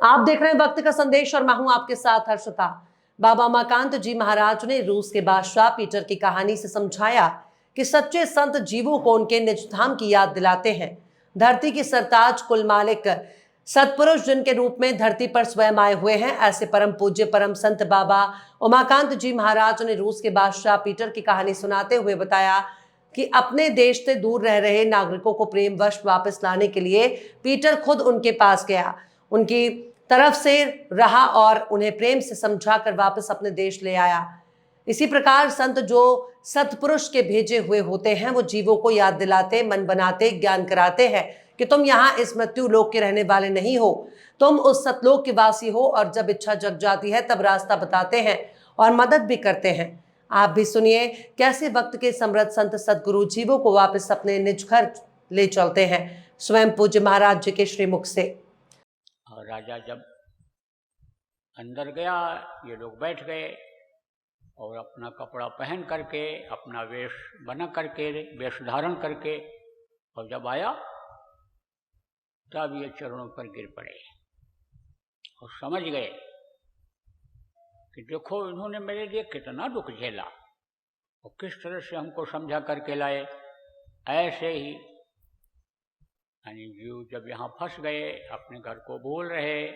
आप देख रहे हैं वक्त का संदेश और मैं हूं आपके साथ हर्षिता। बाबा उमाकांत जी महाराज ने रूस के बादशाह पीटर की कहानी से समझाया कि सच्चे संत जीवों को उनके निज धाम की याद दिलाते हैं। धरती की सरताज कुल मालिक सतपुरुष जिनके रूप में धरती पर स्वयं आए हुए हैं, ऐसे परम पूज्य परम संत बाबा उमाकांत जी महाराज ने रूस के बादशाह पीटर की कहानी सुनाते हुए बताया कि अपने देश से दूर रह रहे नागरिकों को प्रेमवश वापस लाने के लिए पीटर खुद उनके पास गया, उनकी तरफ से रहा और उन्हें प्रेम से समझाकर वापस अपने देश ले आया। इसी प्रकार संत जो सतपुरुष के भेजे हुए होते हैं वो जीवों को याद दिलाते, मन बनाते, ज्ञान कराते हैं कि तुम यहाँ इस मृत्यु लोक के रहने वाले नहीं हो, तुम उस सतलोक के वासी हो, और जब इच्छा जग जाती है तब रास्ता बताते हैं और मदद भी करते हैं। आप भी सुनिए कैसे वक्त के समृद्ध संत सदगुरु जीवों को वापस अपने निज घर ले चलते हैं, स्वयं पूज्य महाराज जी के श्रीमुख से। और राजा जब अंदर गया, ये लोग बैठ गए और अपना कपड़ा पहन करके, अपना वेश बना करके, वेश धारण करके, और जब आया तब ये चरणों पर गिर पड़े और समझ गए कि देखो इन्होंने मेरे लिए कितना दुख झेला और किस तरह से हमको समझा करके लाए। ऐसे ही यानी जीव जब यहाँ फंस गए, अपने घर को भूल रहे,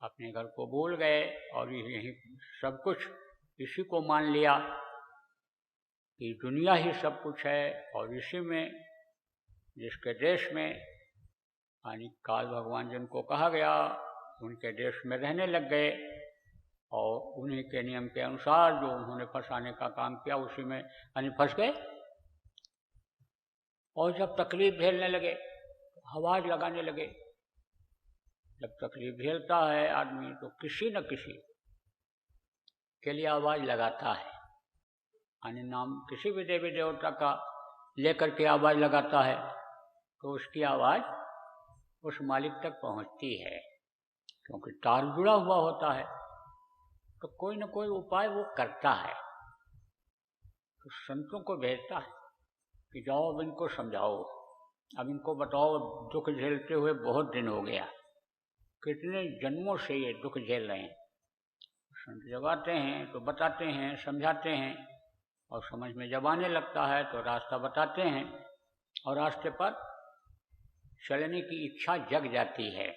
अपने घर को भूल गए और यही सब कुछ इसी को मान लिया कि दुनिया ही सब कुछ है, और इसी में जिसके देश में यानी काल भगवान जिनको कहा गया उनके देश में रहने लग गए और उन्हीं के नियम के अनुसार जो उन्होंने फंसाने का काम किया उसी में यानी फंस गए। और जब तकलीफ झेलने लगे, आवाज लगाने लगे। जब तकलीफ झेलता है आदमी तो किसी न किसी के लिए आवाज लगाता है, यानी नाम किसी भी देवी देवता का लेकर के आवाज लगाता है तो उसकी आवाज उस मालिक तक पहुंचती है, क्योंकि तार जुड़ा हुआ होता है तो कोई न कोई उपाय वो करता है। तो संतों को भेजता है कि जाओ अब इनको समझाओ, अब इनको बताओ, दुख झेलते हुए बहुत दिन हो गया, कितने जन्मों से ये दुख झेल रहे हैं। संत जब आते हैं तो बताते हैं, समझाते हैं, और समझ में जब आने लगता है तो रास्ता बताते हैं और रास्ते पर चलने की इच्छा जग जाती है।